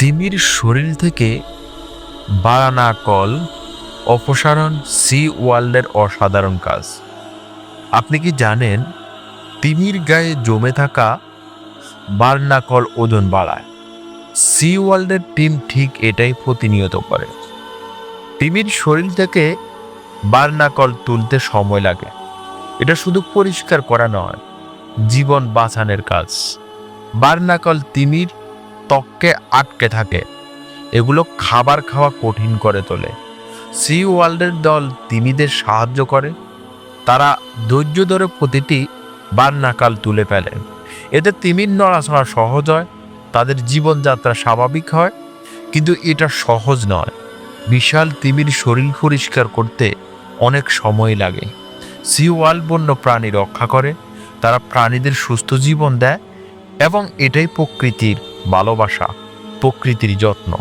তিমির শরীর থেকে বারানাকল অপসারণ সি ওয়ার্ল্ডের অসাধারণ কাজ। আপনি কি জানেন তিমির গায়ে জমে থাকা বার্নাকল ওজন বাড়ায়? সি ওয়ার্ল্ডের টিম ঠিক এটাই প্রতিনিয়ত করে। তিমির শরীর থেকে বার্নাকল তুলতে সময় লাগে। এটা শুধু পরিষ্কার করা নয়, জীবন বাঁচানোর কাজ। বার্নাকল তিমির ত্বকে আটকে থাকে, এগুলো খাবার খাওয়া কঠিন করে তোলে। সি ওয়ার্ল্ডের দল তিমিদের সাহায্য করে, তারা ধৈর্য ধরে প্রতিটি বার্নাকাল তুলে ফেলে। এতে তিমির নড়াচড়া সহজ হয়, তাদের জীবনযাত্রা স্বাভাবিক হয়। কিন্তু এটা সহজ নয়, বিশাল তিমির শরীর পরিষ্কার করতে অনেক সময় লাগে। সি ওয়ার্ল্ড বন্য প্রাণী রক্ষা করে, তারা প্রাণীদের সুস্থ জীবন দেয় এবং এটাই প্রকৃতির ভালোবাসা, প্রকৃতির যত্ন।